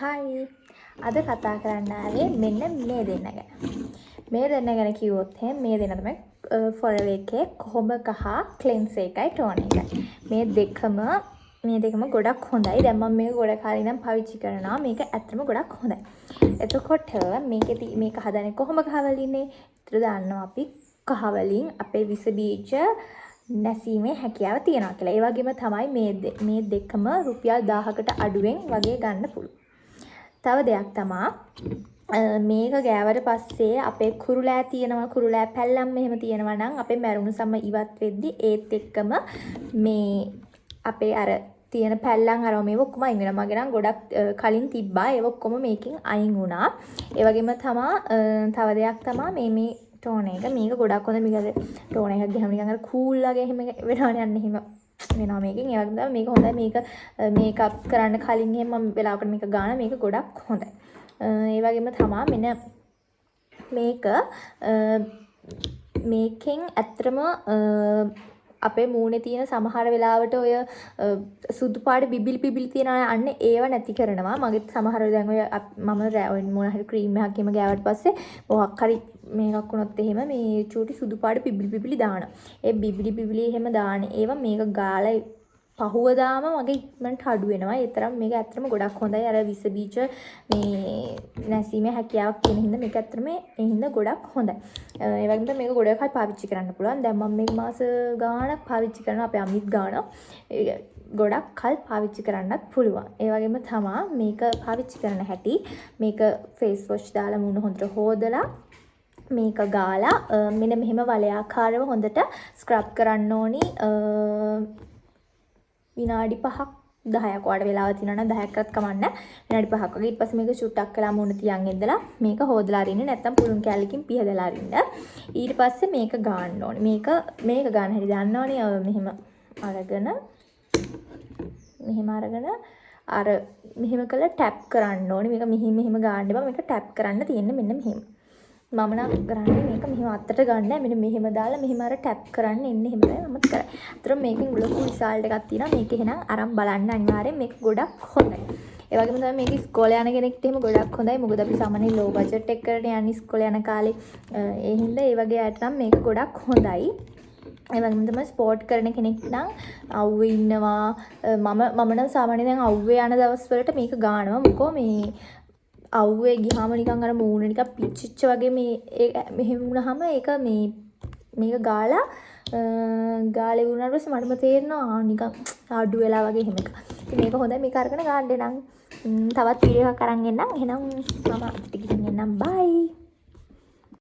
හයි අද කතා කරන්න ආවේ මෙන්න මේ දෙන්න ගැන. මේ දෙන්න ගැන කිව්වොත් මේ දෙන්න තමයි ෆොරෙවර් එකේ කොහොඹ කහ ක්ලෙන්සර් එකයි ටෝනර් එකයි. මේ දෙකම ගොඩක් හොඳයි. දැන් මම මේක ගොඩක් කාලේ ඉඳන් පාවිච්චි කරනවා. මේක ඇත්තටම ගොඩක් හොඳයි. එතකොට මේක හදන්නේ කොහොඹ කහ වලින්නේ. ඒතර දාන්නවා අපි කහ වලින් අපේ විස බීජ නැසීමේ හැකියාව තියනවා කියලා. ඒ වගේම තමයි මේ දෙකම රුපියල් 1000කට අඩුවෙන් වගේ ගන්න පුළුවන්. තව දෙයක් තමා මේක ගෑවට පස්සේ අපේ කුරුලෑ තියෙනවා කුරුලෑ පැල්ලම් මෙහෙම තියෙනවා නම් අපේ මැරුණු සම ඉවත් වෙද්දි ඒත් එක්කම මේ අපේ අර තියෙන පැල්ලම් අරව මේව ඔක්කොම අයින් වෙනවා. මගේ නම් ගොඩක් කලින් තිබ්බා. ඒව ඔක්කොම මේකෙන් අයින් වුණා. ඒ වගේම තමා තව දෙයක් තමා මේ ටෝනර් එක. මේක ගොඩක් හොඳ. මේක ටෝනර් එකක් ගහම නිකන් අර කූල් වගේ එහෙම වෙනවනේ යන්නේ එහෙම වෙනවා මේකෙන්. ඒ වගේම තමයි මේක හොඳයි. මේක මේකප් කරන්න කලින් එහෙම මම වෙලාවකට මේක ගාන මේක ගොඩක් හොඳයි. ඒ වගේම තමයි මෙන්න මේකෙන් ඇත්තටම අපේ මූණේ තියෙන සමහර වෙලාවට ඔය සුදු පාට බිබිලි තියෙනවා අන්න ඒව නැති කරනවා. මගේ සමහර දැන් ඔය මොන හරි ක්‍රීම් එකක් එහෙම ගෑවට පස්සේ මොකක් හරි මේකක් වුණොත් එහෙම මේ චූටි සුදු පාට බිබිලි දානවා. ඒ බිබිලි එහෙම දාන ඒවා මේක ගාලා පහුවදාම මගේ ඉක්මනට අඩු වෙනවා. ඒ තරම් මේක ඇත්තටම ගොඩක් හොඳයි. අර විස බීජ මේ නැසීමේ හැකියාවක් තියෙන හින්දා මේක ඇත්තටම ඒ හින්දා ගොඩක් හොඳයි. ඒ වගේම තමයි මේක ගොඩක් කල් පාවිච්චි කරන්න පුළුවන්. දැන් මම මේක මාස ගාණක් පාවිච්චි කරනවා. අපේ අමිත් ගානවා. ගොඩක් කල් පාවිච්චි කරන්නත් පුළුවන්. ඒ වගේම තමයි මේක පාවිච්චි කරන හැටි මේක ෆේස් වොෂ් දාලා මූණ හොඳට හොදලා මේක ගාලා මෙන්න මෙහෙම වලයාකාරව හොඳට ස්ක්‍රබ් කරන්න ඕනි. විනාඩි 5ක් 10ක් වඩ වෙලාව තියෙනවා නම් 10ක්වත් කමන්න විනාඩි 5ක් වගේ. ඊට පස්සේ මේක චුට්ටක් කළා මුණ තියන් ඉඳලා මේක හොදලා අරින්න නැත්නම් පුළුන් කැලකින් පිහදලා අරින්න. ඊට පස්සේ මේක ගන්න ඕනේ. මේක ගන්න හැටි දන්නවනේ. මෙහෙම අරගෙන අර මෙහෙම කළා ටැප් කරන්න ඕනේ. මේක මෙහෙම ගන්න එපා. මේක ටැප් කරන්න තියෙන්නේ මෙන්න මෙහෙම. මම නම් කරන්නේ මේක මෙහෙම අතට ගන්න මෙන්න මෙහෙම දාලා මෙහෙම අර ටැප් කරන්න එන්නේ එහෙම තමයි මම කරන්නේ. අතට මේකෙන් ලොකු රිසල්ට් එකක් තියෙනවා. මේක එහෙනම් අරන් බලන්න අනිවාර්යෙන් මේක ගොඩක් හොඳයි. ඒ වගේම තමයි මේක ඉස්කෝලේ යන කෙනෙක්ට එහෙම ගොඩක් හොඳයි. මොකද අපි සාමාන්‍යයෙන් ලෝ බජට් එකකට යන්නේ ඉස්කෝලේ යන කාලේ. ඒ හින්දා ඒ වගේ අයට නම් මේක ගොඩක් හොඳයි. ඒ වගේම තමයි ස්පෝර්ට් කරන කෙනෙක් නම් අවුවේ ඉන්නවා. මම නම් සාමාන්‍යයෙන් දැන් අවුවේ යන දවස් වලට මේක ගන්නවා. මොකෝ මේ අවුවේ ගියාම නිකන් අර මූණ නිකන් පිච්චිච්ච වගේ මෙහෙම වුණාම ඒක මේක ගාලා වුණාට පස්සේ මටම තේරෙනවා නිකන් අඩු වෙලා වගේ එහෙම එකක්. ඉතින් මේක හොඳයි. මේක අරගෙන ගන්න නම් තවත් වීඩියෝ එකක් අරන් එන්නම්. එහෙනම් මම අතට ගිහින් එන්නම්.